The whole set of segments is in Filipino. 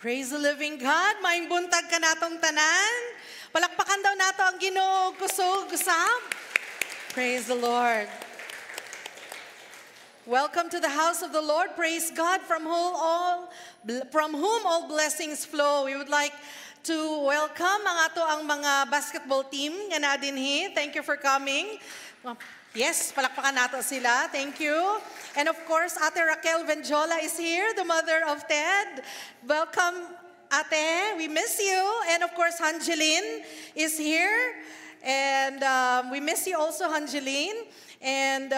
Praise the living God. Maing buntag ka natong tanan. Palakpakan daw nato ang Ginoo kusog usab. Praise the Lord. Welcome to the house of the Lord. Praise God from whom all blessings flow. We would like to welcome ang mga basketball team nga na dinhi. Thank you for coming. Yes, palakpakan nato sila. Thank you. And of course, Ate Raquel Venjola is here, the mother of Ted. Welcome, Ate. We miss you. And of course, Angeline is here. And we miss you also, Angeline. And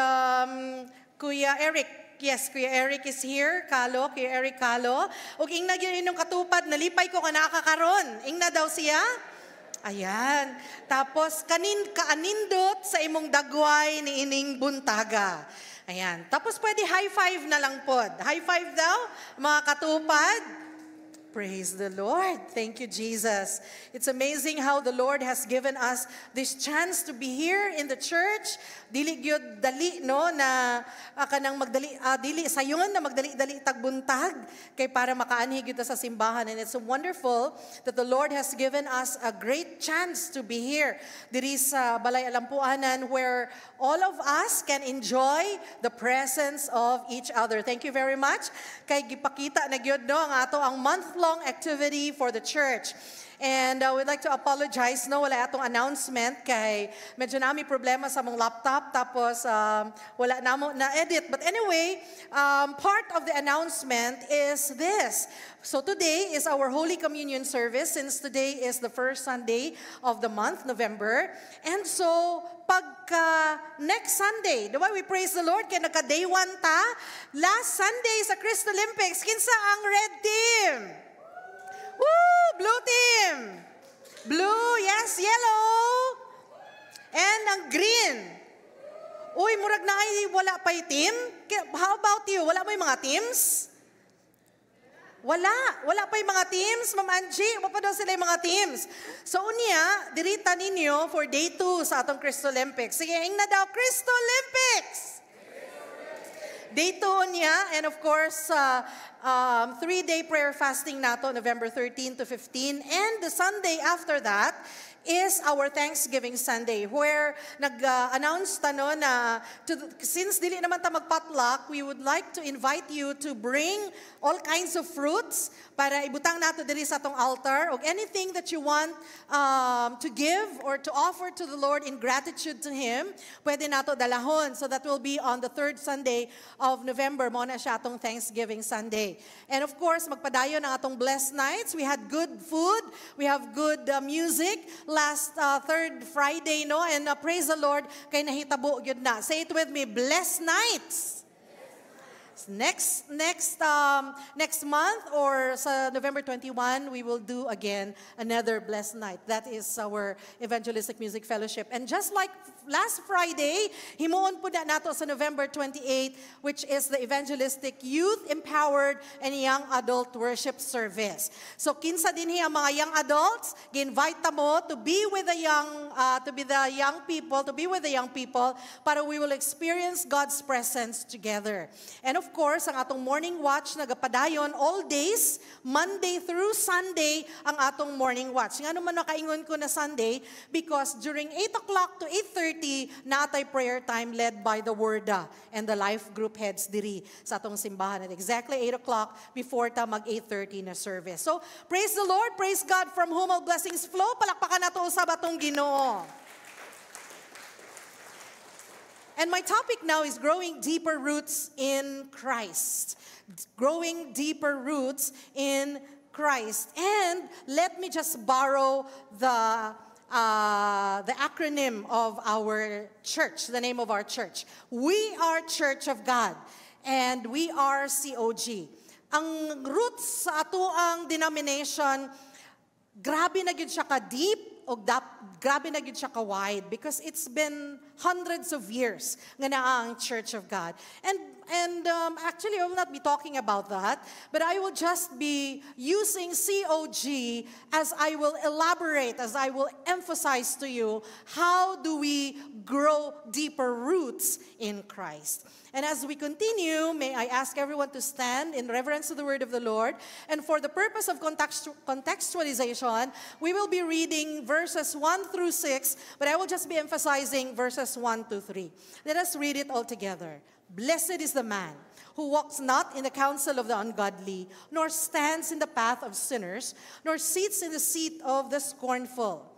Kuya Eric. Yes, Kuya Eric is here. Kuya Eric Kalo. Ug ingna gyud inyong katupad, nalipay ko ka nakakaron. Ingna daw siya. Ayan. Tapos kaanindot sa imong dagway ni ining buntaga. Ayan. Tapos pwede high five na lang pod. High five daw, mga katupad. Praise the Lord. Thank you, Jesus. It's amazing how the Lord has given us this chance to be here in the church. Dili gyud dali no na kanang magdali dili sayon na magdali-dali tagbuntag kay para makaanhi gyud sa simbahan, and it's wonderful that the Lord has given us a great chance to be here diri sa Balay Alampuanan, where all of us can enjoy the presence of each other. Thank you very much. Kay gipakita na gyud no ang ato ang month-long activity for the church. And we'd like to apologize, no, wala atong announcement kay medyo nami problema sa mong laptop, tapos wala namo na-edit. But anyway, part of the announcement is this. So today is our Holy Communion service, since today is the first Sunday of the month, November. And so, pagka next Sunday, the way we praise the Lord, kaya nagka-day 1 ta, last Sunday sa Crystal Olympics, kinsa ang red team? Woo! Blue team! Blue, yes, yellow! And ang green. Uy, murag na ay wala pa'y team? How about you? Wala mo yung mga teams? Wala pa'y mga teams, Ma'am Angie. Wala pa daw sila yung mga teams. So, unya, dirita ninyo for day 2 sa atong Crystal Olympics. Sige, na daw, Crystal Olympics! Day 2 niya, and of course, 3-day prayer fasting nato, November 13 to 15. And the Sunday after that is our Thanksgiving Sunday, where nag-announce no, na since dili naman ta magpotluck, we would like to invite you to bring all kinds of fruits para ibutang nato diri sa atong altar, or anything that you want to give or to offer to the Lord in gratitude to Him, pwede nato dalahon. So that will be on the 3rd Sunday of November, mo na siya atong Thanksgiving Sunday. And of course, magpadayon ang atong blessed nights. We had good food, we have good music last 3rd Friday, no? And praise the Lord, kay nahitabo gyud na. Say it with me, blessed nights. Next month, or sa November 21, we will do again another blessed night. That is our Evangelistic Music Fellowship. And just like last Friday, himuon po na nato sa November 28, which is the Evangelistic Youth Empowered and Young Adult Worship Service. So kinsa dinhi ang mga young adults, gi-invite ta mo to be with the young people para we will experience God's presence together. And of course, ang atong morning watch nagapadayon all days, Monday through Sunday, ang atong morning watch. Nga naman nakaingon ko na Sunday, because during 8 o'clock to 8:30, natay prayer time led by the Worda and the life group heads diri sa atong simbahan. At exactly 8 o'clock before ta mag 8:30 na service. So, praise the Lord, praise God from whom all blessings flow. Palakpakan nato usab atong Ginoo. And my topic now is growing deeper roots in Christ. Growing deeper roots in Christ. And let me just borrow the acronym of our church, the name of our church. We are Church of God, and we are COG. Ang roots sa ato ang denomination, grabe na gyud siya ka-deep, o grabe na gyud siya ka-wide, because it's been hundreds of years nga naa ang Church of God. And actually I will not be talking about that, but I will just be using COG as I will elaborate, as I will emphasize to you, how do we grow deeper roots in Christ. And as we continue, may I ask everyone to stand in reverence to the word of the Lord. And for the purpose of contextualization, we will be reading verses 1 through 6, but I will just be emphasizing verses 1 to 3. Let us read it all together. Blessed is the man who walks not in the counsel of the ungodly, nor stands in the path of sinners, nor sits in the seat of the scornful.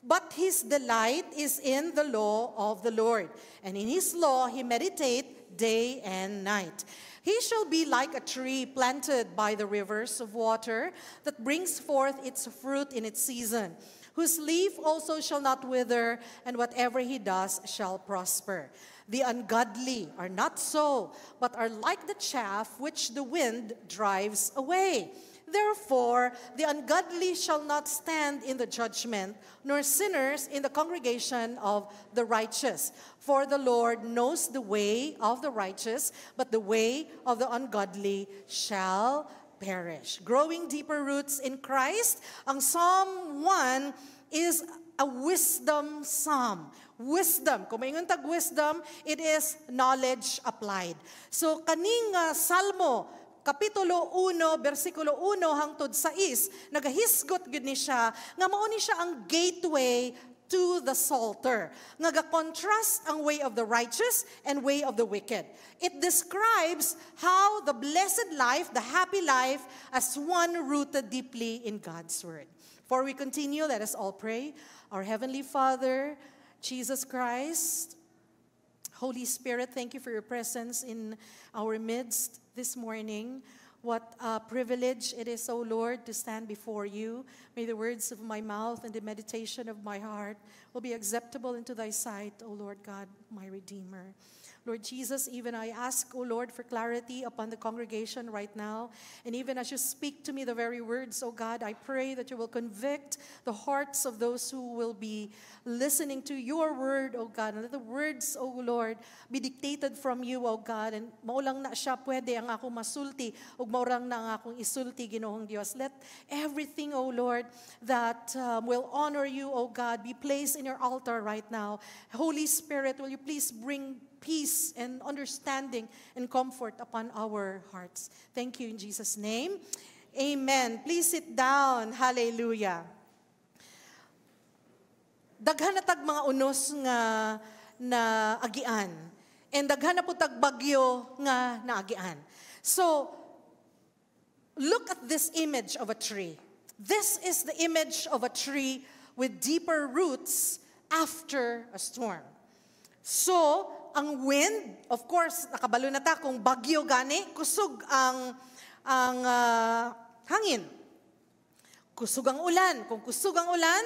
But his delight is in the law of the Lord, and in his law he meditates day and night. He shall be like a tree planted by the rivers of water that brings forth its fruit in its season, whose leaf also shall not wither, and whatever he does shall prosper. The ungodly are not so, but are like the chaff which the wind drives away. Therefore, the ungodly shall not stand in the judgment, nor sinners in the congregation of the righteous. For the Lord knows the way of the righteous, but the way of the ungodly shall perish. Growing deeper roots in Christ, ang Psalm 1 is a wisdom psalm. Wisdom. Kung maingon tag wisdom, it is knowledge applied. So kaning Salmo, Kapitulo 1, versikulo 1 hangtod 6, nagahisgot gud ni siya, nga mao ni siya ang gateway to the Psalter. Nga ga-contrast ang way of the righteous and way of the wicked. It describes how the blessed life, the happy life, as one rooted deeply in God's Word. Before we continue, let us all pray. Our Heavenly Father, Jesus Christ, Holy Spirit, thank you for your presence in our midst this morning. What a privilege it is, O Lord, to stand before you. May the words of my mouth and the meditation of my heart will be acceptable into thy sight, O Lord God, my Redeemer. Lord Jesus, even I ask, O Lord, for clarity upon the congregation right now. And even as you speak to me the very words, O God, I pray that you will convict the hearts of those who will be listening to your word, O God. And let the words, O Lord, be dictated from you, O God. And maulang na siya pwede ang akong masulti, ug maurang na ang akong isulti, Ginoong Dios. Let everything, O Lord, that will honor you, O God, be placed in your altar right now. Holy Spirit, will you please bring peace and understanding and comfort upon our hearts. Thank you in Jesus' name. Amen. Please sit down. Hallelujah. Daghan na tag mga unos nga na agian. And daghan na po tag bagyo nga naagian. So, look at this image of a tree. This is the image of a tree with deeper roots after a storm. So, ang wind, of course, nakabalo na ta kung bagyo gani, kusog ang hangin. Kusog ang ulan. Kung kusog ang ulan,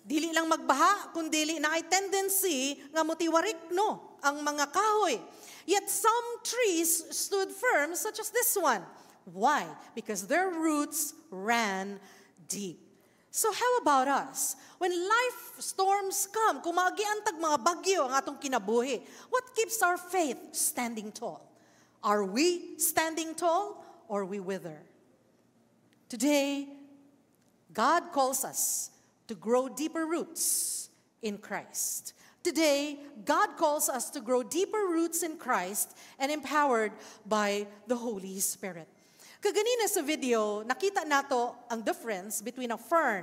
dili lang magbaha, kung dili na ay tendency nga mutiwarik no ang mga kahoy. Yet some trees stood firm, such as this one. Why? Because their roots ran deep. So how about us? When life storms come, kung maagiantag mga bagyo ang atong kinabuhi, what keeps our faith standing tall? Are we standing tall or we wither? Today, God calls us to grow deeper roots in Christ. Today, God calls us to grow deeper roots in Christ and empowered by the Holy Spirit. Kaganina sa video, nakita nato ang difference between a fern,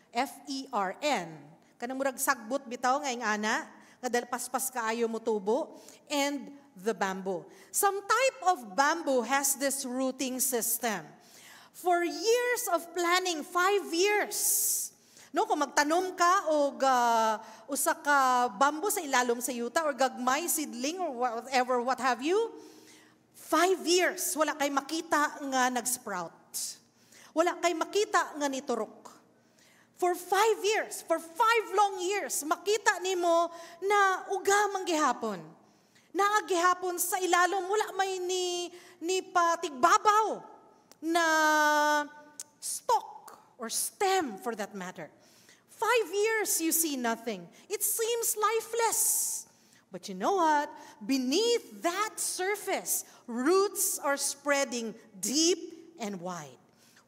F-E-R-N, kanang murag sagbot bitaw nga ingana, nga paspas kaayo mo tubo, and the bamboo. Some type of bamboo has this rooting system. For years of planning, 5 years, no, kung magtanom ka o usa ka bamboo sa ilalom sa yuta or gagmay seedling or whatever, what have you, 5 years, wala kay makita nga nag-sprout. Wala kay makita nga niturok. For 5 years, for 5 long years, makita nimo na uga man gihapon. Naagihapon sa ilalom, wala may ni patigbabaw na stalk or stem for that matter. 5 years you see nothing. It seems lifeless. But you know what? Beneath that surface, roots are spreading deep and wide.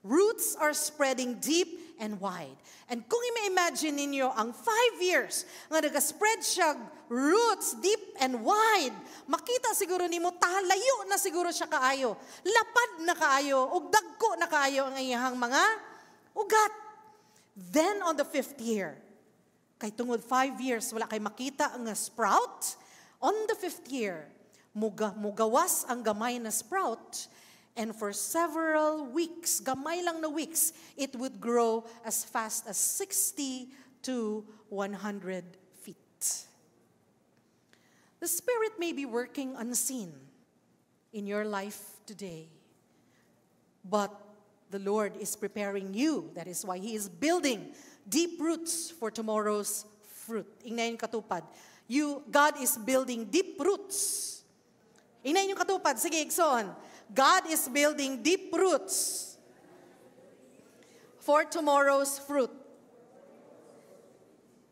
Roots are spreading deep and wide. And kung i-imagine ninyo, ang 5 years nga nag-spread siya roots deep and wide, makita siguro nimo layo na siguro siya kaayo. Lapad na kaayo, ug dagko na kaayo ang iyang mga ugat. Then on the 5th year, kay tungod 5 years, wala kay makita ang sprout. On the 5th year, mugawas ang gamay na sprout. And for several weeks, gamay lang na weeks, it would grow as fast as 60 to 100 feet. The Spirit may be working unseen in your life today. But the Lord is preparing you. That is why He is building deep roots for tomorrow's fruit. Ingnayin katupad. God is building deep roots. Ingnayin yung katupad. Sige, Ikson. God is building deep roots for tomorrow's fruit.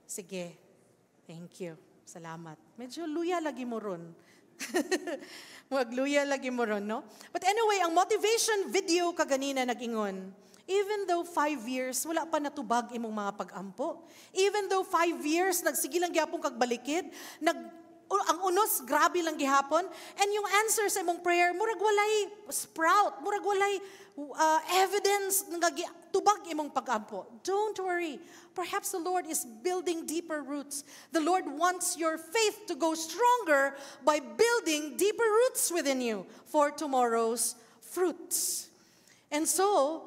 Sige. Thank you. Salamat. Medyo luya lagi mo ron. Magluya lagi mo ron, no? But anyway, ang motivation video kaganina nag-ingon, even though 5 years, wala pa natubag imong mga pag-ampo. Even though 5 years, nagsige lang gyapon kag balikid, ang unos, grabe lang gihapon, and yung answer sa imong prayer, murag walay sprout, murag walay evidence nga tubag imong pag-ampo. Don't worry. Perhaps the Lord is building deeper roots. The Lord wants your faith to go stronger by building deeper roots within you for tomorrow's fruits. And so,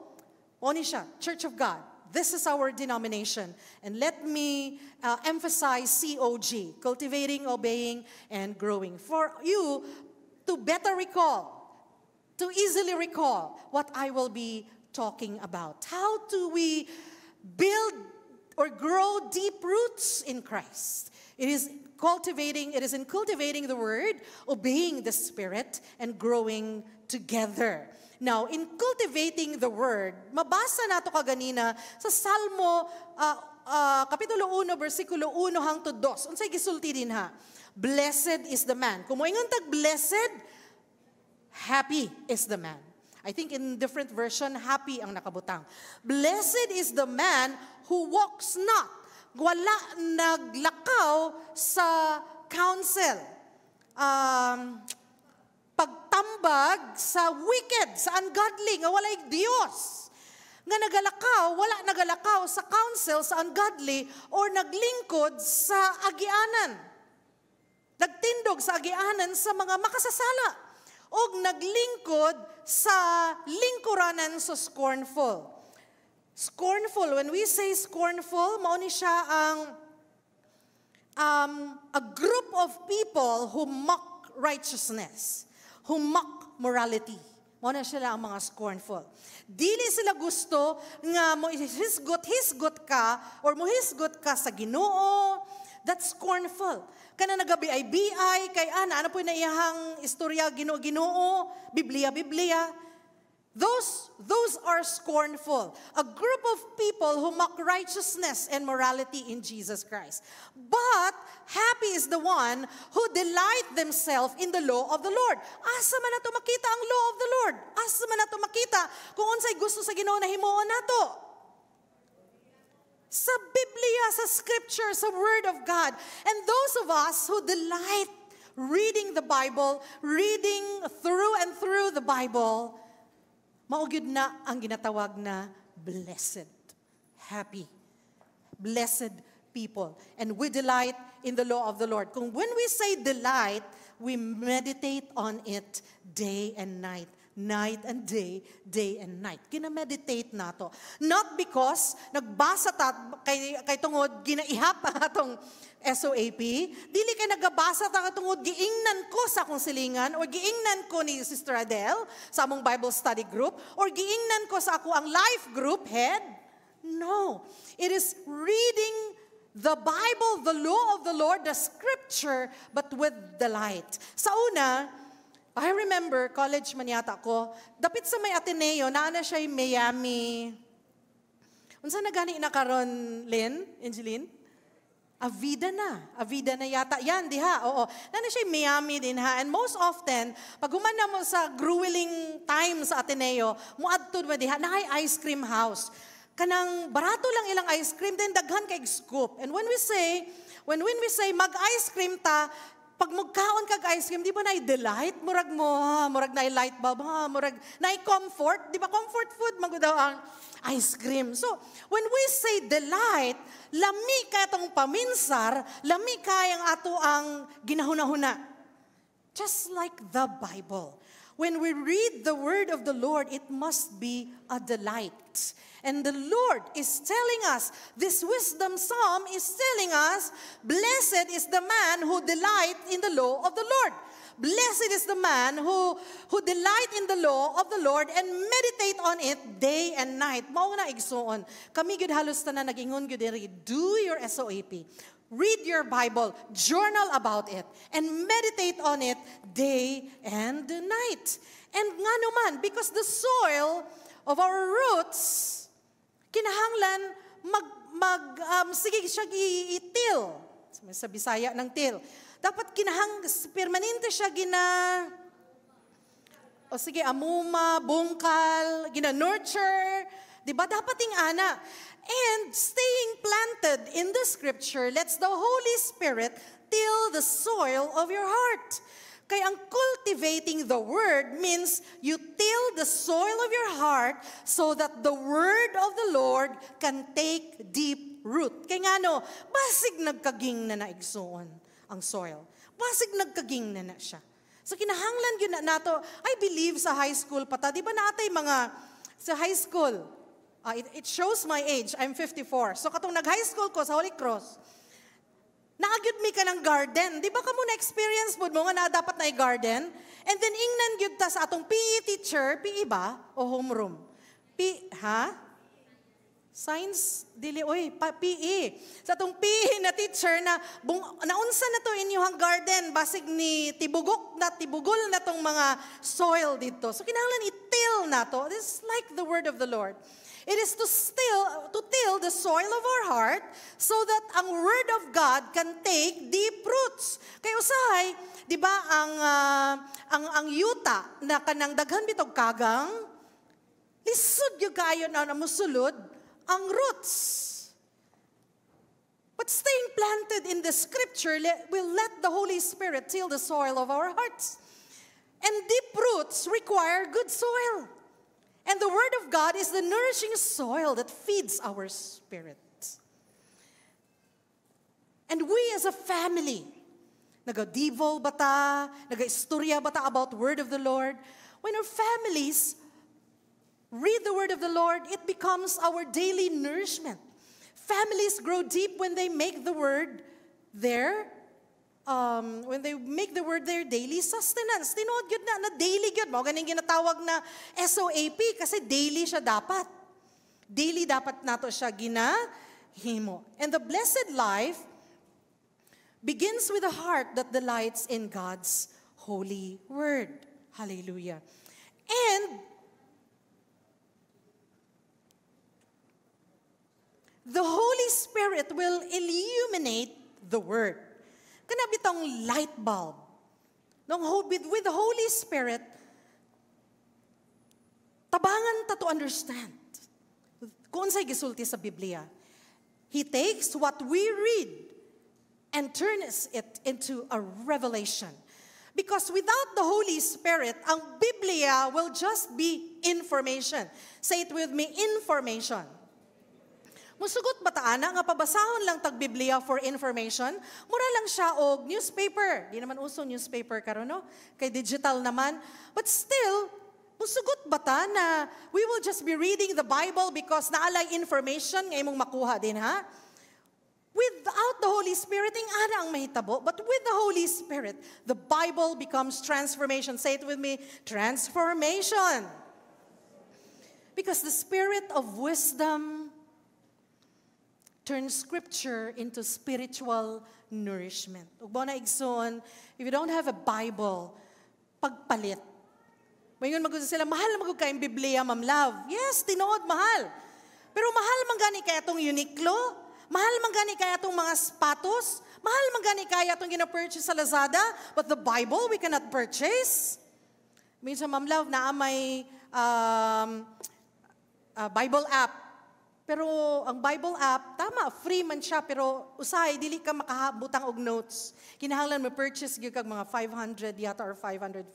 Onisha, Church of God, this is our denomination. And let me emphasize COG, cultivating, obeying, and growing. For you to better recall, to easily recall what I will be talking about. How do we build or grow deep roots in Christ? It is in cultivating the Word, obeying the Spirit, and growing together. Now, in cultivating the Word, mabasa nato kaganina sa Salmo, Kapitulo 1, versikulo 1 hangtod 2. Unsay gisulti din ha? Blessed is the man. Kung moingon tag blessed, happy is the man. I think in different version, happy ang nakabutang. Blessed is the man who walks not. Wala naglakaw sa counsel. Pagtambag sa wicked, sa ungodly, nga walay Diyos. Nga wala nagalakaw sa counsel, sa ungodly, or naglingkod sa agianan. Nagtindog sa agianan sa mga makasasala. O naglingkod sa lingkuranan sa scornful. Scornful, when we say scornful, mauni siya ang a group of people who mock righteousness, who mock morality. Mauna sila ang mga scornful. Dili sila gusto nga mo hisgot ka or mo hisgot ka sa Ginoo. That's scornful. Kana nagabi-ay-bi-ay, kay ano po na iyahang istorya, Ginoo, Biblia. Those are scornful. A group of people who mock righteousness and morality in Jesus Christ. But happy is the one who delight themselves in the law of the Lord. Asa man nato makita ang law of the Lord? Asa man nato makita kung unsay gusto sa Ginoo na himuon nato? Sa Biblia, sa Scripture, sa Word of God. And those of us who delight reading the Bible, reading through and through the Bible, maugid na ang ginatawag na blessed, happy, blessed people. And we delight in the law of the Lord. Kung when we say delight, we meditate on it day and night. Night and day, day and night. Kina-meditate nato. Not because nagbasa ta kay tungod ginaihap ang atong SOAP, dili kay nagabasa ta tungod giingnan ko sa akong silingan or giingnan ko ni Sister Adele sa among Bible study group or giingnan ko sa ako ang life group head. No. It is reading the Bible, the law of the Lord, the Scripture, but with delight. Sa una, I remember, college man yata ko, dapit sa may Ateneo, naana siya yung Miami. Unsa na gani na karon, Lynn, Angeline? Avida na yata. Yan, diha. Oo. Nana siya Miami din ha. And most often, pag humana mo sa grueling time sa Ateneo, muadto ba diha, na ice cream house. Kanang barato lang ilang ice cream, then daghan kay scoop. And when we say mag-ice cream ta, pag magkaon kag ice cream, di ba na-delight? Murag mo, murag na-light bulb, murag na-comfort. Di ba comfort food, daw ang ice cream. So, when we say delight, lami kaya itong paminsar, lami kaya ang ato ang ginahuna-huna. Just like the Bible. When we read the word of the Lord, it must be a delight. And the Lord is telling us, this wisdom psalm is telling us, blessed is the man who delights in the law of the Lord. Blessed is the man who delight in the law of the Lord and meditate on it day and night. Mao na igsuon. Kami gud halos tanan nag-ingon gud diri, do your SOAP. Read your Bible, journal about it, and meditate on it day and night. And nga naman, because the soil of our roots, kinahanglan sige siya itil. Sa Bisaya ng til. Dapat permanente siya amuma, bungkal, nurture. Diba? Dapat yung ana. And staying planted in the scripture lets the Holy Spirit till the soil of your heart. Kaya ang cultivating the word means you till the soil of your heart so that the word of the Lord can take deep root. Kaya nga basig nagkaging na naigsuon ang soil. Basig nagkaging na siya. So kinahanglan yun na nato, I believe sa high school pata, di ba natay sa high school, it shows my age, I'm 54. So katong nag-high school ko sa Holy Cross, naagyod mi ka ng garden. Di ba ka mo na-experience mo nga na dapat na garden? And then ingnan gyud ta sa atong PE teacher, PE ba? O homeroom? Science, PE. Sa atong PE na teacher naunsa na to inyong garden, basig ni tibugol na tong mga soil dito. So kinahanglan i-till na to. This is like the word of the Lord. It is to till the soil of our heart so that ang word of God can take deep roots. Kaya usahay, di ba, ang yuta na kanang daghan bitog kagang, lisod yung kayo na musulod ang roots. But staying planted in the scripture will let the Holy Spirit till the soil of our hearts. And deep roots require good soil. And the Word of God is the nourishing soil that feeds our spirit. And we as a family, naga-devo bata, naga-istorya bata about Word of the Lord. When our families read the Word of the Lord, it becomes our daily nourishment. Families grow deep when they make the Word their daily sustenance. Tinuod yun na daily yun. Mga ganing ginatawag na SOAP kasi daily siya dapat. Daily dapat nato siya ginahimo. And the blessed life begins with a heart that delights in God's holy word. Hallelujah. And the Holy Spirit will illuminate the word. Kana bitong light bulb. With the Holy Spirit, tabangan ta to understand. Kung unsay gisulti sa Biblia, He takes what we read and turns it into a revelation. Because without the Holy Spirit, ang Biblia will just be information. Say it with me, information. Musugot bataana nga pabasahon lang tag Biblia for information, mura lang siya og newspaper. Di naman usong newspaper karon no? Kay digital naman. But still, musugot bata na we will just be reading the Bible because naalay information nga imong makuha din ha? Without the Holy Spirit, ang ana ang mahitabo. But with the Holy Spirit, the Bible becomes transformation. Say it with me, transformation. Because the spirit of wisdom turn scripture into spiritual nourishment. Ug ba na igsoon, if you don't have a Bible, pagpalit. Mayon magud sila, mahal magud kayong Biblia, Ma'am Love. Yes, tinuod mahal. Pero mahal man gani kay atong Uniqlo, Mahal man gani kaya itong mga sapatos? Mahal man gani kaya itong gina-purchase sa Lazada? But the Bible, we cannot purchase. Minsan, Ma'am Love, may Bible app. Pero ang Bible app, tama, free man siya, pero usay, dili ka makahabutang og notes. Kinahanglan mo purchase gyud kag mga 500 yata or 550.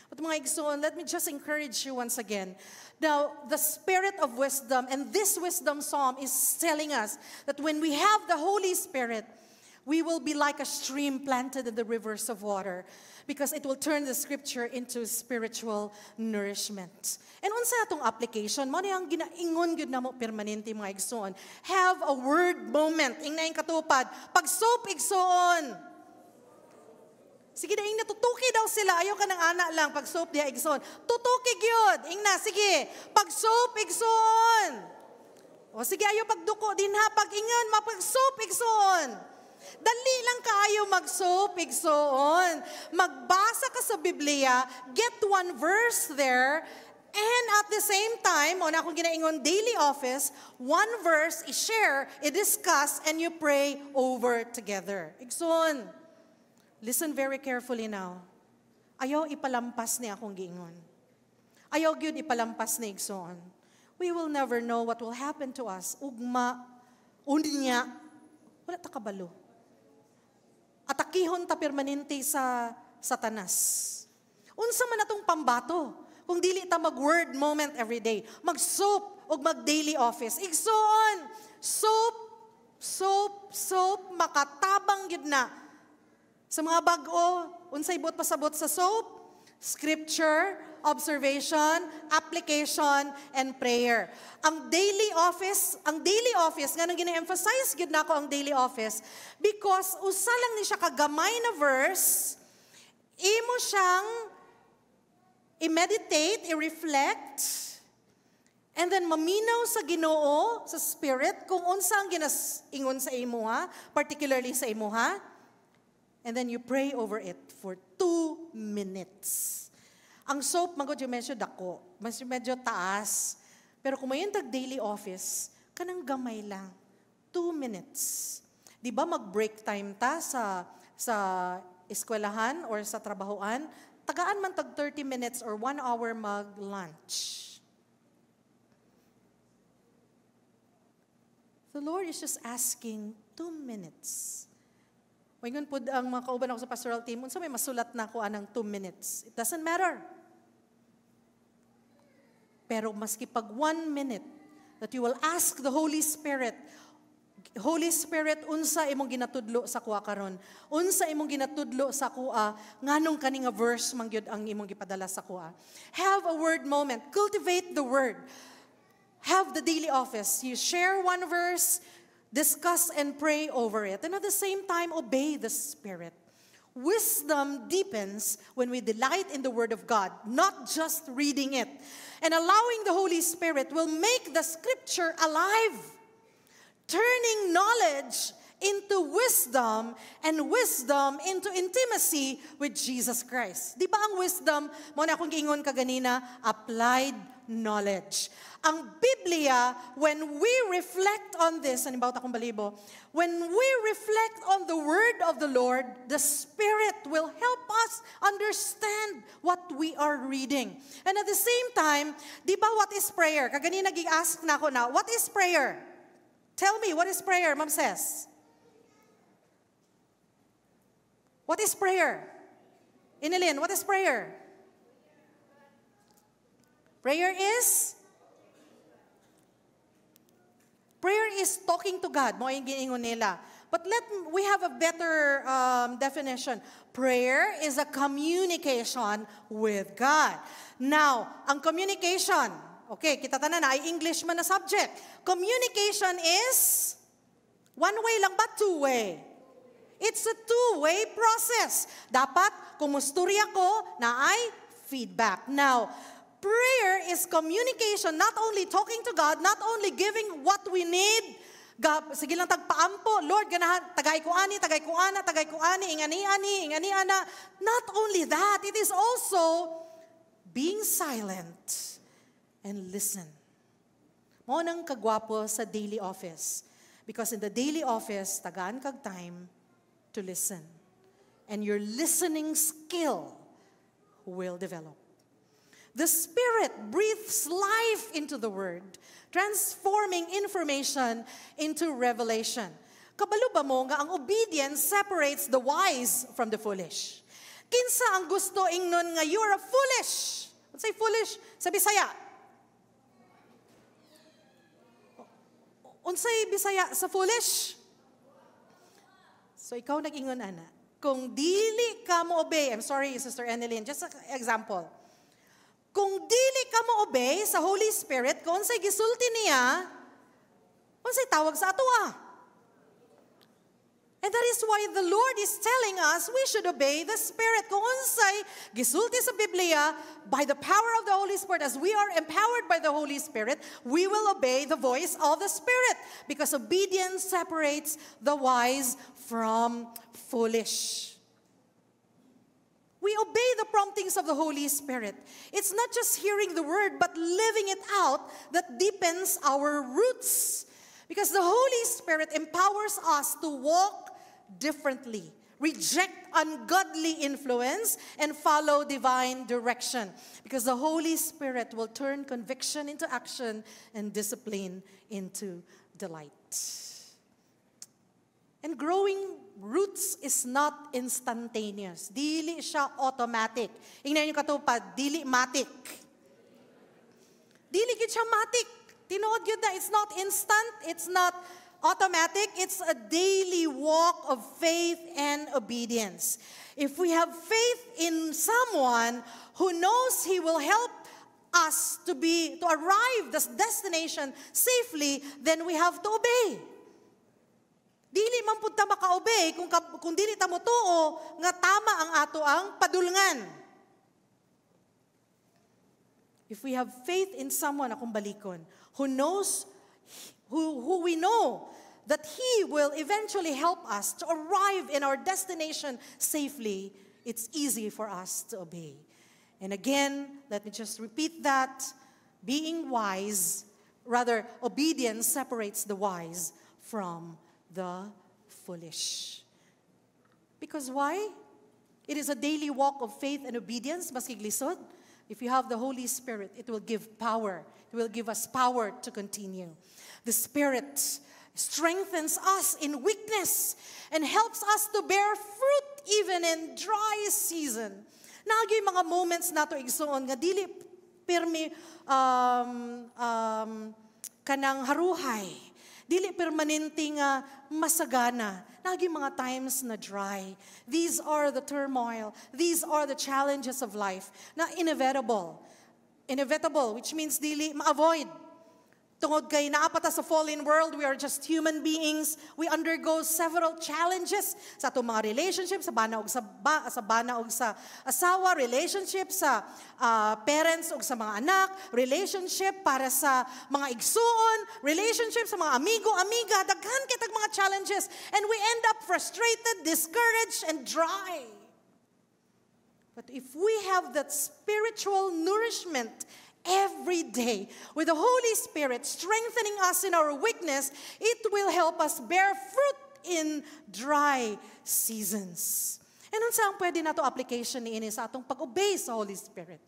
But mga igsoon, let me just encourage you once again. Now, the spirit of wisdom, and this wisdom psalm is telling us that when we have the Holy Spirit, we will be like a stream planted in the rivers of water because it will turn the scripture into spiritual nourishment. And unsa atong application, mo ang ginaingon gyud namo permanente mga igsoon. Have a word moment. Ingnaing katupad. Pag soap igsoon. Sige na, ingna, tutuki daw sila. Ayaw ka ng anak lang. Pag soap diya igsoon. Tutuki gyud. Ingna, sige. Pag soap igsoon. O sige, ayaw pagduko din ha. Pag ingon, mapag soap igsoon. Dali lang kaayo mag-soap, igsoon. Magbasa ka sa Biblia, get one verse there, and at the same time, o na akong ginaingon daily office, one verse i-share, i-discuss, and you pray over together. Igsoon, listen very carefully now. Ayaw ipalampas ni akong giingon. Ayaw gyud ipalampas ni igsoon. We will never know what will happen to us. Ugma, unya, wala ta kabalo. Atakihon ta permanente sa Satanas. Unsa man atong pambato? Kung dili ta mag-word moment every day, mag-soap o mag-daily office. Igsoon, soap, makatabang yun na. Sa mga bago, unsay bot pasabot sa soap? Scripture, observation, application, and prayer. Ang daily office, nga nang gina-emphasize gid nako ang daily office, because usa lang ni siya kagamay na verse, imo siyang i-meditate, i-reflect, and then maminaw sa Ginoo, sa spirit, kung unsa ang ginaingon sa imuha, particularly sa imuha, and then you pray over it for 2 minutes. Ang soap, magod yung medyo dako, medyo taas. Pero kung may daily office, kanang gamay lang. 2 minutes. Di ba mag-break time ta sa eskwelahan or sa trabahoan? Tagaan man tag 30 minutes or 1 hour mag-lunch. The Lord is just asking 2 minutes. Ngayon po ang mga kauban ako sa pastoral team, unsa may masulat na ko anang 2 minutes. It doesn't matter. Pero maski pag 1 minute that you will ask the Holy Spirit, unsa imong ginatudlo sa kuha karon? Unsa imong ginatudlo sa kuha? Nganong kani nga verse man gyud ang imong gipadala sa kuha? Have a word moment. Cultivate the word. Have the daily office. You share one verse, discuss and pray over it. And at the same time, obey the Spirit. Wisdom deepens when we delight in the Word of God, not just reading it. And allowing the Holy Spirit will make the Scripture alive, turning knowledge into wisdom and wisdom into intimacy with Jesus Christ. Di ba ang wisdom, mo na akong giingon kaganina, applied knowledge. Ang Biblia, when we reflect on this, ano ba akong balibo? When we reflect on the word of the Lord, the Spirit will help us understand what we are reading. And at the same time, di ba what is prayer? Kaganina nag-ask na ako na, what is prayer? Tell me, what is prayer, Ma'am Ses? What is prayer? Inilin, what is prayer? Prayer is talking to God. Mo yung giningon nila. But we have a better definition. Prayer is a communication with God. Now, ang communication, okay, kita tanan na, ay English man na subject. Communication is one way lang ba? 2-way. It's a 2-way process. Dapat, kung musturya ko, na ay feedback. Now, prayer is communication, not only talking to God, not only giving what we need. Sige lang tagpaampo, Lord, ganahan, tagay ko ani, ingani ana. Not only that, it is also being silent and listen. Mo nang kagwapo sa daily office. Because in the daily office, tagaan kag time to listen. And your listening skill will develop. The Spirit breathes life into the Word, transforming information into revelation. Kabalo ba mo nga ang obedience separates the wise from the foolish? Kinsa ang gusto ingnon nga you're a foolish? Let's say foolish sa Bisaya. Unsay Bisaya sa foolish? So ikaw nag-ingon ana. Kung dili ka mo obey, I'm sorry Sister Annalyn, just an example. Kung dili ka mo obey sa Holy Spirit, kung unsay gisulti niya, unsay tawag sa atoa. And that is why the Lord is telling us we should obey the Spirit. Kung unsay gisulti sa Biblia, by the power of the Holy Spirit, as we are empowered by the Holy Spirit, we will obey the voice of the Spirit. Because obedience separates the wise from foolish. We obey the promptings of the Holy Spirit. It's not just hearing the word, but living it out that deepens our roots. Because the Holy Spirit empowers us to walk differently, reject ungodly influence, and follow divine direction. Because the Holy Spirit will turn conviction into action and discipline into delight. And growing roots is not instantaneous. Dili siya automatic. Ingnan niyo katupad, dili matic. Dili gid siya matic. Tinuod yun na, it's not instant, it's not automatic, it's a daily walk of faith and obedience. If we have faith in someone who knows he will help us to arrive this destination safely, then we have to obey. Dili man pud ta maka-obey kung dili ta motuo nga tama ang ato ang padulngan. If we have faith in someone, akong balikon, who knows, who we know that he will eventually help us to arrive in our destination safely, it's easy for us to obey. And again, let me just repeat that. Being wise, rather, obedience separates the wise from the foolish. Because why? It is a daily walk of faith and obedience, maski glisod. If you have the Holy Spirit, it will give power. It will give us power to continue. The Spirit strengthens us in weakness and helps us to bear fruit even in dry season. Naagay mga moments nato igsuon nga dili pirmi kanang haruhay. Dili permanente nga masagana. Naagay mga times na dry. These are the turmoil. These are the challenges of life na inevitable. Inevitable, which means dili ma-avoid. Tungod kay naapata sa fallen world, we are just human beings. We undergo several challenges sa atong mga relationships, sa bana og sa asawa, relationship sa parents og sa mga anak, relationship para sa mga igsuon, relationship sa mga amigo-amiga, daghan kitag mga challenges, and we end up frustrated, discouraged, and dry. But if we have that spiritual nourishment every day, with the Holy Spirit strengthening us in our weakness, it will help us bear fruit in dry seasons. And unsa ang pwede nato application niini sa atong pag-obey sa Holy Spirit?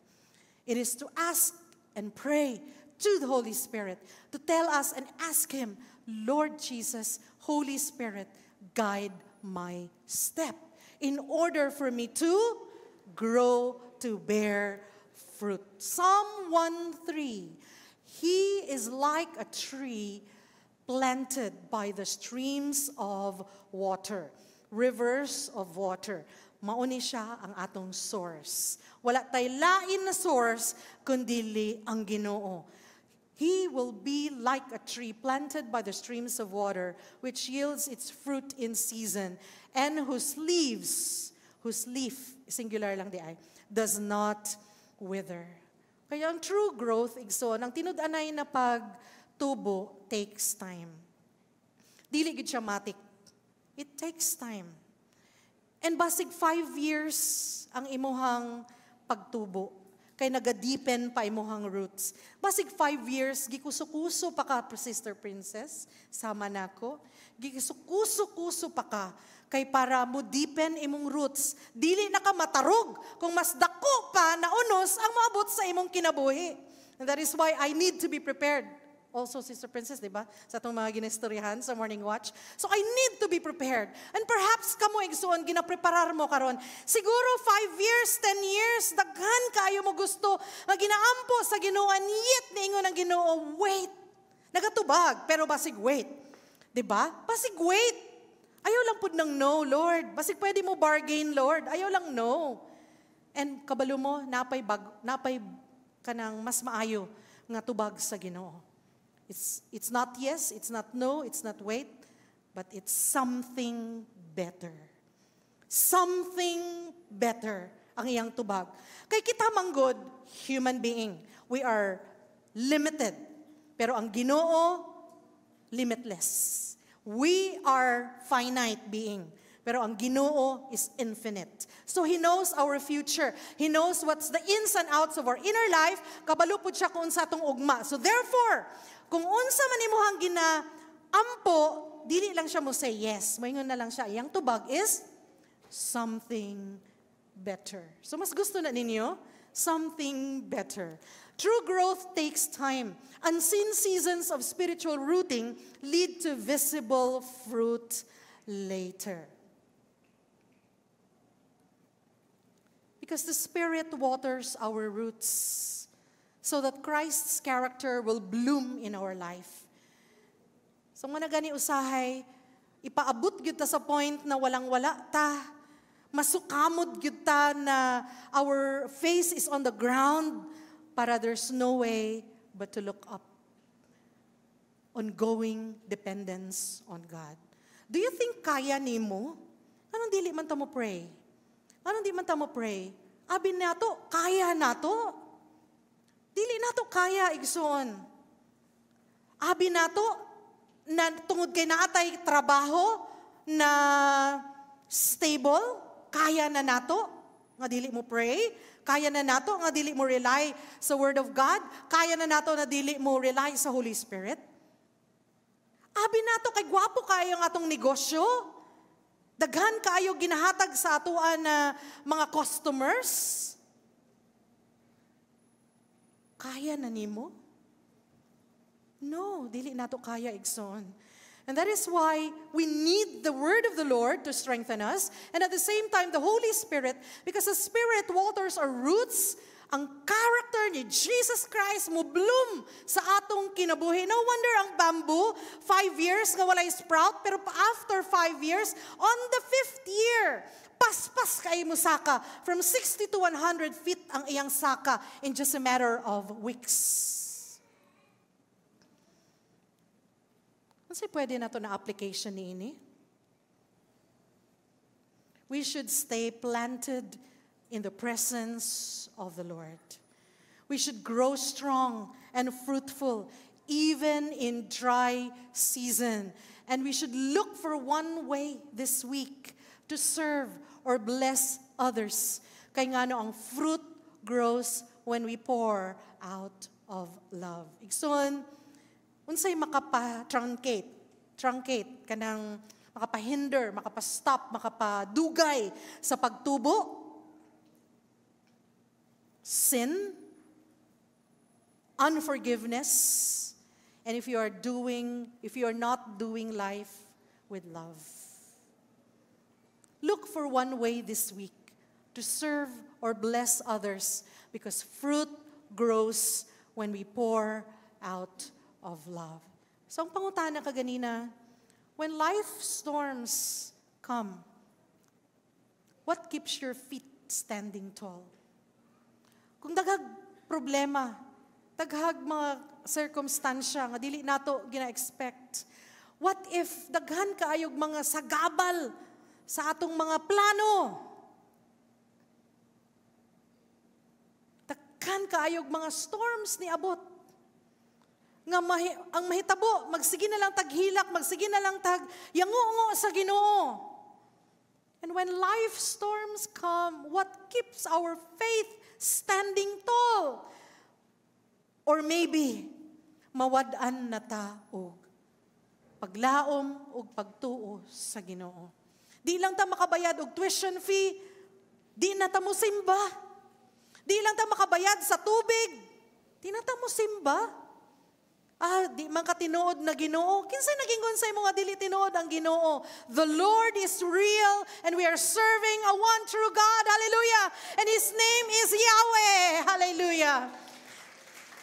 It is to ask and pray to the Holy Spirit, to tell us and ask Him, Lord Jesus, Holy Spirit, guide my step in order for me to grow to bear fruit. Psalm 1:3, He is like a tree planted by the streams of water, rivers of water. Mauni siya ang atong source. Wala tay lain na source kundi ang Ginoo. He will be like a tree planted by the streams of water, which yields its fruit in season, and whose leaf, singular lang di ay, does not wither. Kaya ang true growth, igsoon, ang tinud-anay na pagtubo takes time. Dili gid siya matik. It takes time. And basig 5 years ang imuhang pagtubo. kay nagadeepen pa imuhang roots. Basig 5 years, gikuso-kuso pa ka, Sister Princess, sama nako. Gikuso-kuso pa ka, kay para mo deepen imong roots. Dili na ka matarog kung mas dako pa na unos ang maabot sa imong kinabuhi. And that is why I need to be prepared. Also, Sister Princess, di ba? Sa itong mga ginistoryahan sa Morning Watch. So, I need to be prepared. And perhaps kamo igsoon, ginapreparar mo karon. Siguro 5 years, 10 years, daghan kayo mo gusto, nga ginaampo sa Ginoo, yet niingon ang Ginoo, wait. Nagatubag, pero basig wait. Di ba? Basig wait. Ayaw lang po ng no, Lord. Basig pwede mo bargain, Lord. Ayaw lang no. And kabalo mo, napay ka ng mas maayo nga tubag sa Ginoo. It's not yes, it's not no, it's not wait, but it's something better. Something better ang iyang tubag. Kay kita manggod, human being, we are limited. Pero ang Ginoo, limitless. We are finite being. Pero ang Ginoo is infinite. So He knows our future. He knows what's the ins and outs of our inner life. Kabalo po siya kung sa atong ugma. So therefore, kung unsa man imuhang ginaampo, dili lang siya mo say yes. Moingon na lang siya. Iyang tubag is something better. So mas gusto na ninyo? Something better. True growth takes time. Unseen seasons of spiritual rooting lead to visible fruit later. Because the Spirit waters our roots so that Christ's character will bloom in our life. So nga na gani usahay, ipaabot gyud ta sa point na walang-wala ta. Masukamod gyud ta na our face is on the ground para there's no way but to look up. Ongoing dependence on God. Do you think kaya nimo? Anong dili man ta mo pray? Anong di man ta mo pray? Abi nato, kaya nato. Dili nato kaya igsoon. Abi nato, na tungod kay naatay trabaho na stable, kaya na nato, nga dili mo pray, kaya na nato, nga dili mo rely sa Word of God, kaya na nato na dili mo rely sa Holy Spirit. Abi nato, kay gwapo kayo ang atong negosyo, daghan kayo ginahatag sa atuan na mga customers, kaya na nimo? No, dili nato kaya igsoon. And that is why we need the word of the Lord to strengthen us, and at the same time the Holy Spirit, because the Spirit waters our roots, ang character ni Jesus Christ mo bloom sa atong kinabuhi. No wonder ang bamboo, 5 years nga walay sprout, pero after 5 years, on the 5th year, paspas kay mo saka. From 60 to 100 feet ang iyang saka in just a matter of weeks. Kasi pwede na to na application ni ini. We should stay planted in the presence of the Lord. We should grow strong and fruitful even in dry season. And we should look for one way this week to serve or bless others. Kaya nga no, ang fruit grows when we pour out of love. Igsoon, unsay makapa-truncate, kanang makapahinder, makapastop, makapadugay sa pagtubo? Sin, unforgiveness, and if you are not doing life with love. Look for one way this week to serve or bless others, because fruit grows when we pour out of love. So ang pangutana kaganina, when life storms come, what keeps your feet standing tall? Kung daghag problema, daghag mga circumstansya nga dili nato gina-expect, what if daghan kaayog mga sagabal sa atong mga plano? Daghan kaayog mga storms ni abot. Nga ang mahitabo, magsige na lang taghilak, magsige na lang yangungo sa Ginoo. And when life storms come, what keeps our faith standing tall. Or maybe, mawad-an na ta og paglaom og pagtuo sa Ginoo. Di lang ta makabayad og tuition fee, di na ta mo simba. Di lang ta makabayad sa tubig, di na ta mo simba. Di man ka tinuod na Ginoo. Kinsay naging unsay mo nga dili tinuod ang Ginoo? The Lord is real and we are serving a one true God. Hallelujah. And His name is Yahweh. Hallelujah.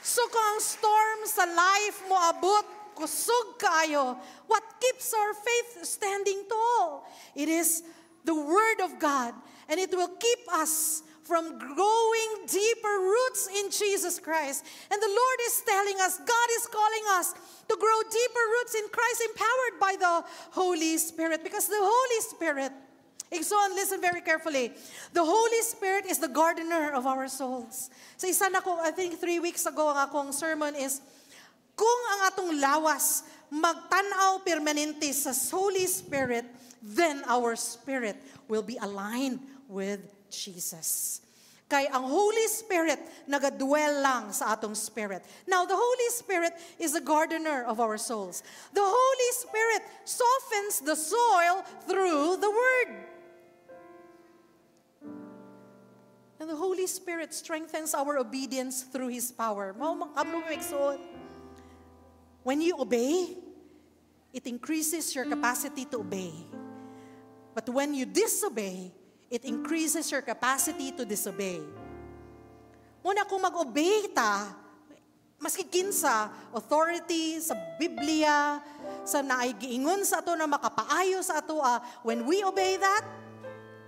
So kung ang storm sa life mo abot, kusog kayo, what keeps our faith standing tall? It is the Word of God, and it will keep us from growing deeper roots in Jesus Christ. And the Lord is telling us, God is calling us to grow deeper roots in Christ, empowered by the Holy Spirit. Because the Holy Spirit, so listen very carefully, the Holy Spirit is the gardener of our souls. Sa isa na ko, I think 3 weeks ago, ang akong sermon is, kung ang atong lawas magtanaw permanente sa Holy Spirit, then our spirit will be aligned with Jesus. Kay ang Holy Spirit nagadwell lang sa atong spirit. Now, the Holy Spirit is the gardener of our souls. The Holy Spirit softens the soil through the Word. And the Holy Spirit strengthens our obedience through His power. When you obey, it increases your capacity to obey. But when you disobey, it increases your capacity to disobey. Muna kung mag-obey ta, maski kinsa authority sa Biblia, sa naigiingon sa ato na makapaayo sa ato, when we obey that,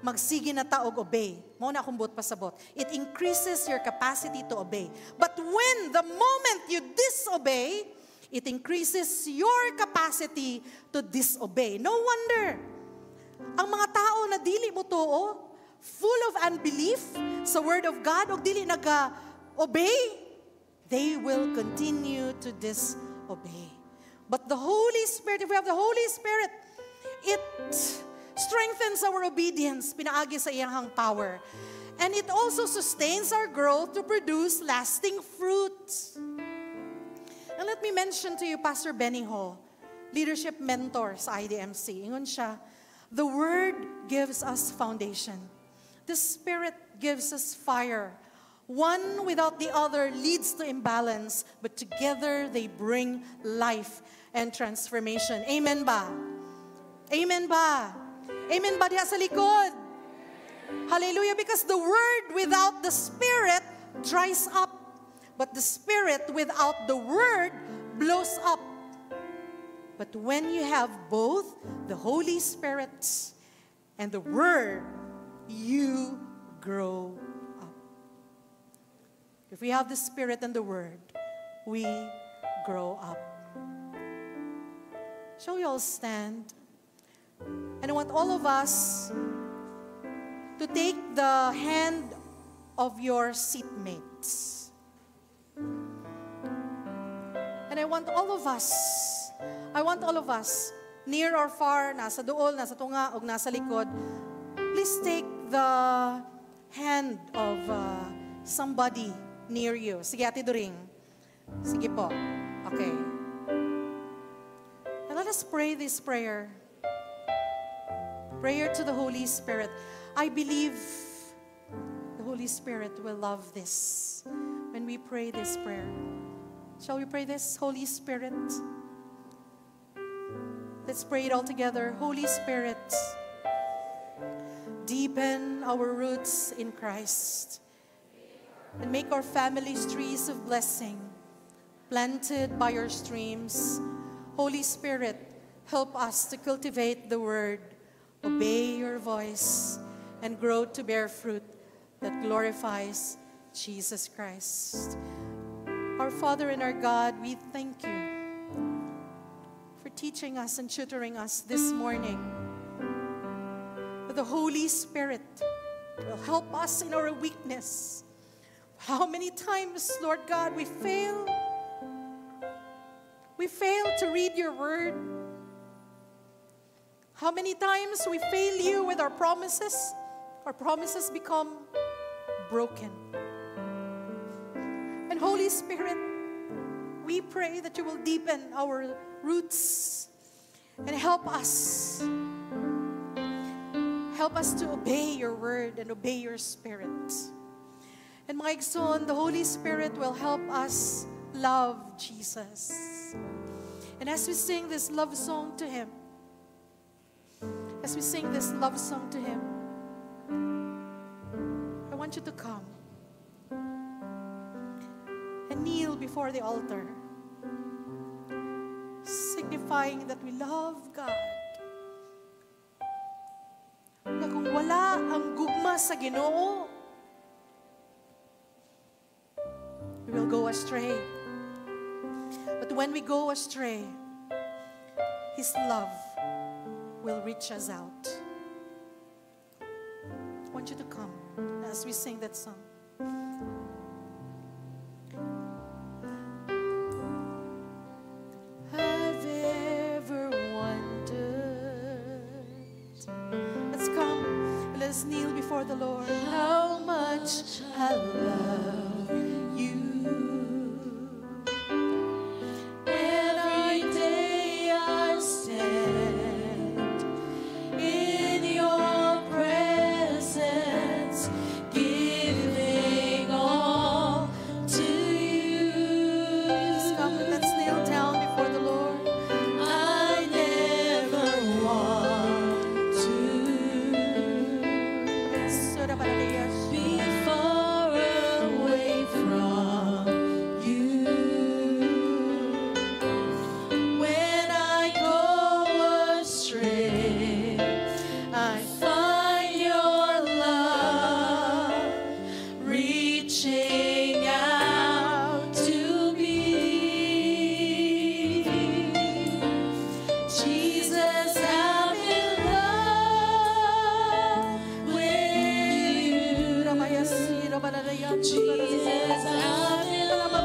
magsige na ta og obey. Muna akong buot pasabot. It increases your capacity to obey. But when the moment you disobey, it increases your capacity to disobey. No wonder ang mga tao na dili mo tuo, full of unbelief sa Word of God, o dili naga-obey, they will continue to disobey. But the Holy Spirit, if we have the Holy Spirit, it strengthens our obedience, pinaagi sa iyang power. And it also sustains our growth to produce lasting fruits. And let me mention to you Pastor Benny Ho, leadership mentor sa IDMC. Ingon siya, the Word gives us foundation. The Spirit gives us fire. One without the other leads to imbalance, but together they bring life and transformation. Amen ba? Amen ba? Amen ba diya sa likod? Hallelujah. Because the Word without the Spirit dries up, but the Spirit without the Word blows up. But when you have both the Holy Spirit and the Word, you grow up. If we have the Spirit and the Word, we grow up. Shall we all stand? And I want all of us to take the hand of your seatmates. And I want all of us, near or far, nasa duol, nasa tunga, o nasa likod, please take the hand of somebody near you. Sige, Ate During. Sige po. Okay. And let us pray this prayer. Prayer to the Holy Spirit. I believe the Holy Spirit will love this when we pray this prayer. Shall we pray this? Holy Spirit, let's pray it all together. Holy Spirit, deepen our roots in Christ and make our families trees of blessing, planted by your streams. Holy Spirit, help us to cultivate the Word, obey your voice, and grow to bear fruit that glorifies Jesus Christ. Our Father and our God, we thank you for teaching us and tutoring us this morning. The Holy Spirit will help us in our weakness. How many times, Lord God, we fail? We fail to read your word. How many times we fail you with our promises? Our promises become broken. And Holy Spirit, we pray that you will deepen our roots and help us. Help us to obey your word and obey your spirit. And mga igsoon, the Holy Spirit will help us love Jesus. And as we sing this love song to Him, I want you to come and kneel before the altar, signifying that we love God. Na kung wala ang gugma sa Ginoo, we will go astray. But when we go astray, His love will reach us out. I want you to come as we sing that song. I've ever wondered. Let's come. Let us kneel before the Lord. How much I love you. Every day I stand in your presence, giving all to you. Please come and let's kneel down before the Lord. I never want to be far away from you. When I go astray, I find your love reaching out to me. Jesus, I'm in love with you. Jesus, I'm in love with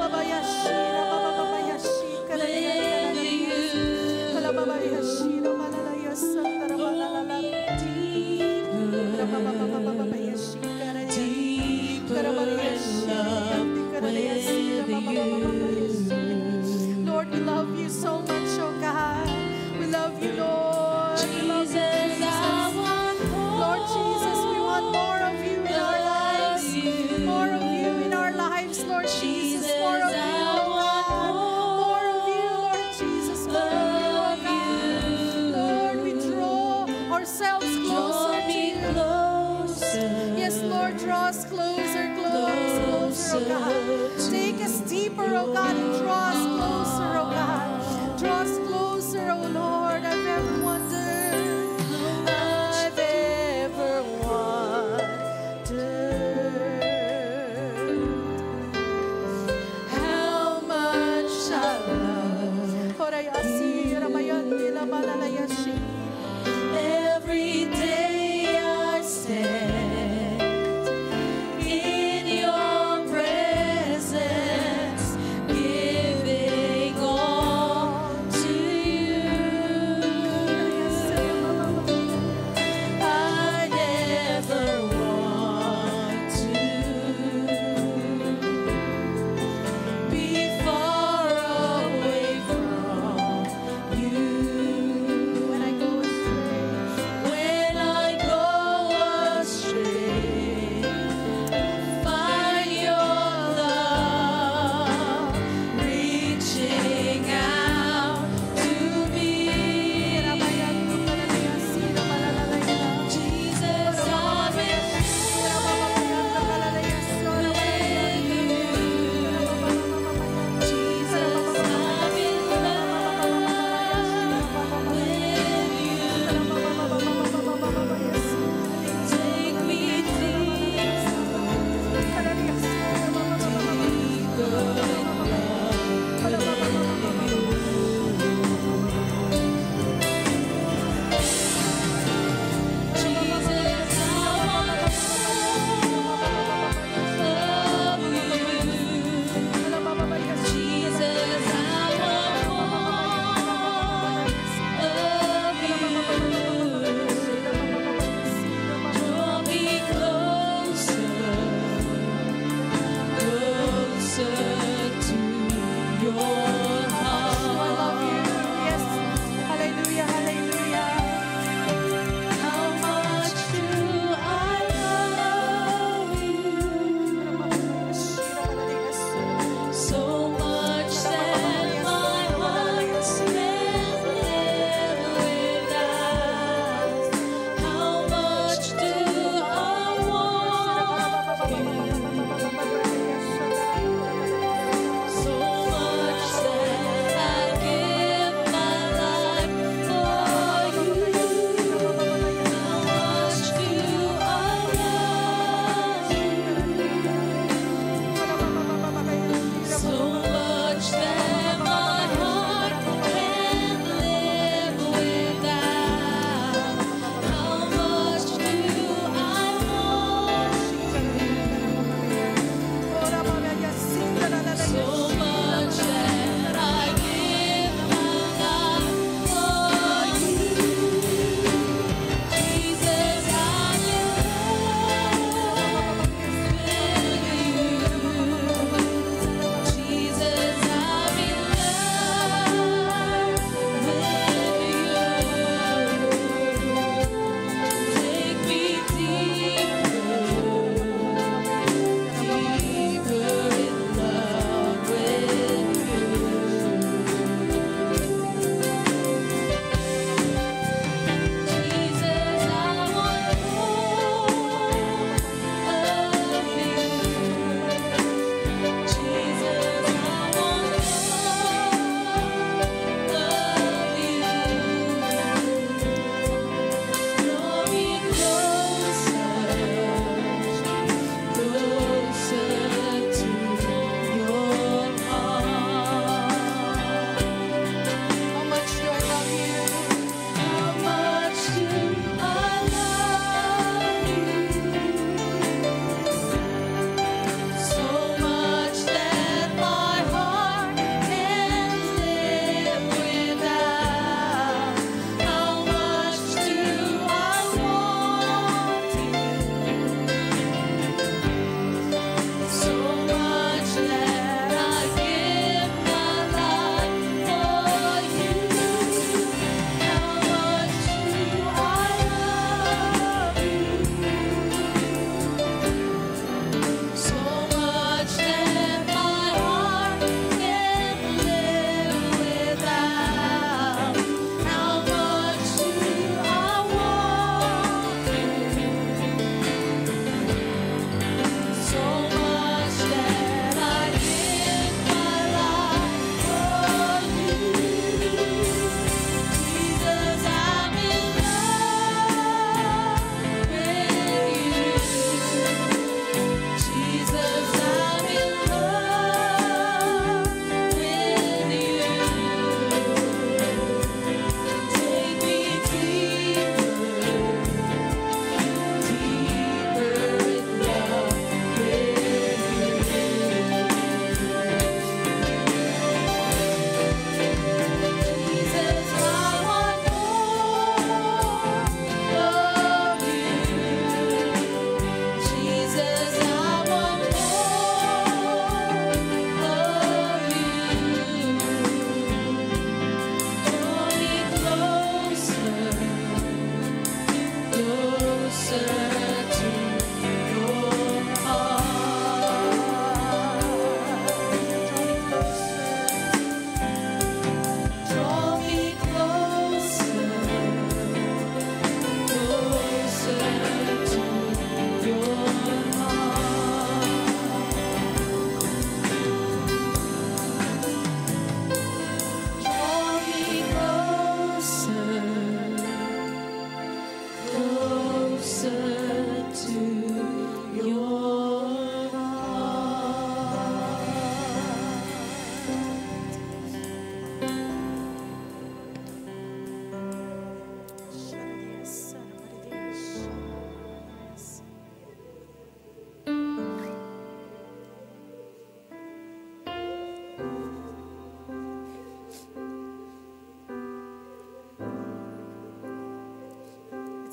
Lord, we love you so much, oh God. We love you, Lord. We love you, Jesus. Lord Jesus, we want more of you in our lives. More of you in our lives, Lord Jesus. More of you, oh God. More of you, Lord Jesus. More of you, oh God. Lord, we draw ourselves closer to you. Yes, Lord, draw us closer, closer, oh God. Take us deeper, oh God, and draw us closer, oh God. Draw us closer, oh Lord. I've ever wondered. I've ever wondered how much I love. Every day I stand in your presence, giving all to you. I never want to be far away from you. When I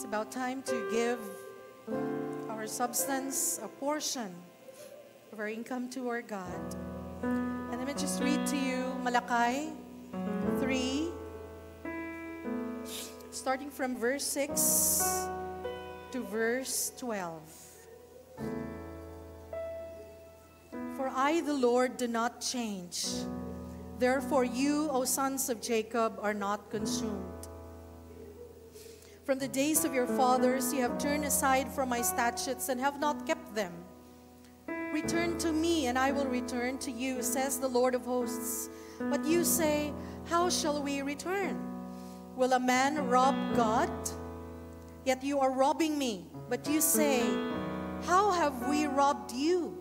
about time to give our substance, a portion of our income to our God. And let me just read to you Malachi 3, starting from verse 6 to verse 12. For I, the Lord, do not change. Therefore you, O sons of Jacob, are not consumed. From the days of your fathers you have turned aside from my statutes and have not kept them. Return to me, and I will return to you, says the Lord of hosts. But you say, how shall we return? Will a man rob God? Yet you are robbing me. But you say, how have we robbed you?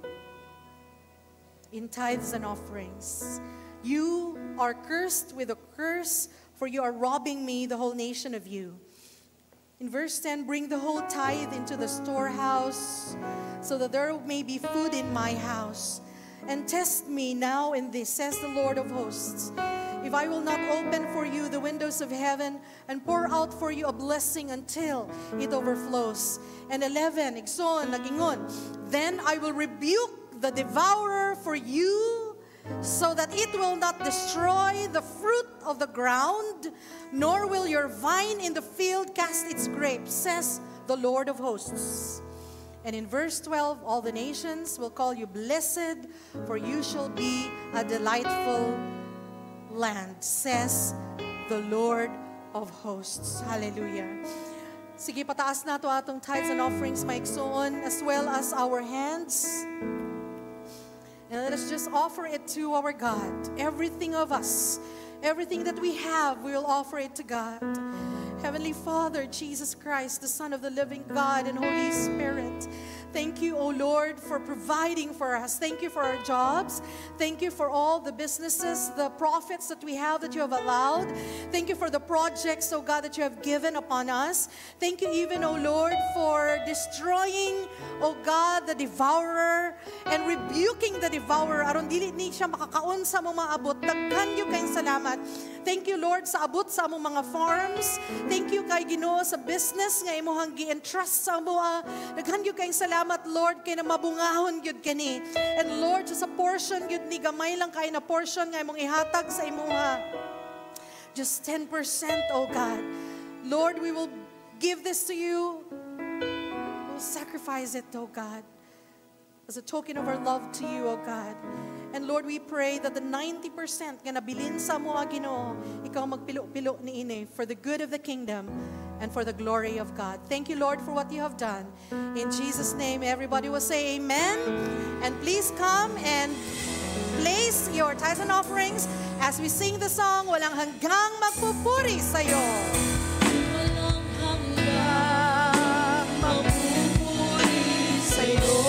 In tithes and offerings. You are cursed with a curse, for you are robbing me, the whole nation, of you. In verse 10, bring the whole tithe into the storehouse, so that there may be food in my house. And test me now in this, says the Lord of hosts, if I will not open for you the windows of heaven and pour out for you a blessing until it overflows. And 11, Ikson, nagingon, then I will rebuke the devourer for you, so that it will not destroy the fruit of the ground, nor will your vine in the field cast its grapes, says the Lord of hosts. And in verse 12, all the nations will call you blessed, for you shall be a delightful land, says the Lord of hosts. Hallelujah. Sige, pataas na to atong tithes and offerings, maigsoon, as well as our hands. And let us just offer it to our God. Everything of us, everything that we have, we will offer it to God. Heavenly Father, Jesus Christ, the Son of the living God, and Holy Spirit, thank you, O Lord, for providing for us. Thank you for our jobs. Thank you for all the businesses, the profits that we have that you have allowed. Thank you for the projects, O God, that you have given upon us. Thank you even, O Lord, for destroying, O God, the devourer and rebuking the devourer. Aron dili ni siya makakaon sa among mga abot. Daghan yu kayong salamat. Thank you, Lord, sa abot sa among mga farms. Thank you kay Ginoo sa business nga imong gi-entrust sa amo. Daghan yu kayong salamat, Lord, kay na mabungahon gyud kani. And Lord, sa portion gyud ni gamay lang kay na portion nga imong ihatag sa imuha. Just 10%, oh God. Lord, we will give this to you. We'll sacrifice it, oh God, as a token of our love to you, oh God. And Lord, we pray that the 90% nga nabilin sa mga Ginoo, ikaw magpilo-pilo ni ini for the good of the kingdom and for the glory of God. Thank you, Lord, for what you have done. In Jesus' name, everybody will say amen. And please come and place your tithes and offerings as we sing the song, Walang Hanggang Magpupuri Sa'yo. Walang hanggang magpupuri sa'yo.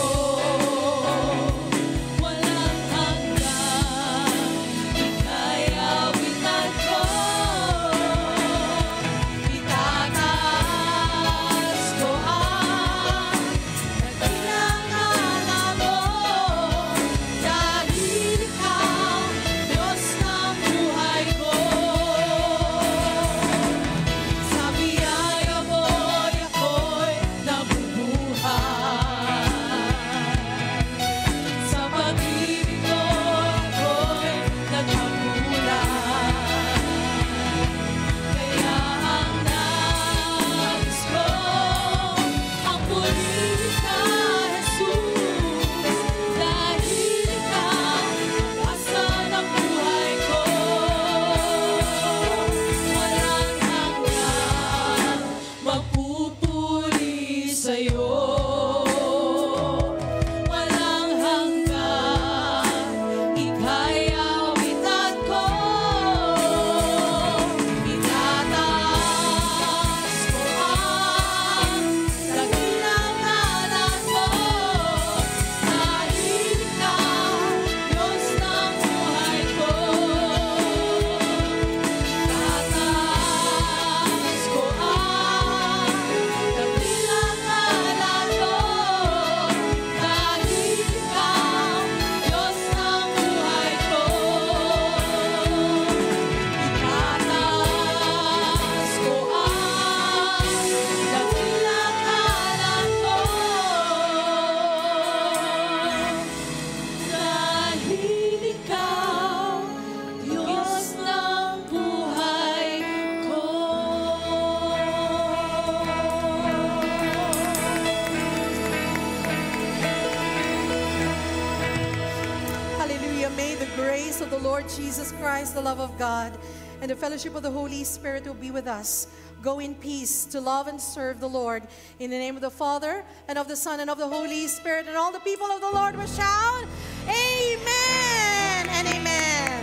Lord Jesus Christ, the love of God, and the fellowship of the Holy Spirit will be with us. Go in peace to love and serve the Lord. In the name of the Father, and of the Son, and of the Holy Spirit, and all the people of the Lord will shout, Amen and Amen.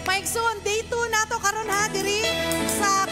Maigsoon, day 2 nato karon ha, diri sa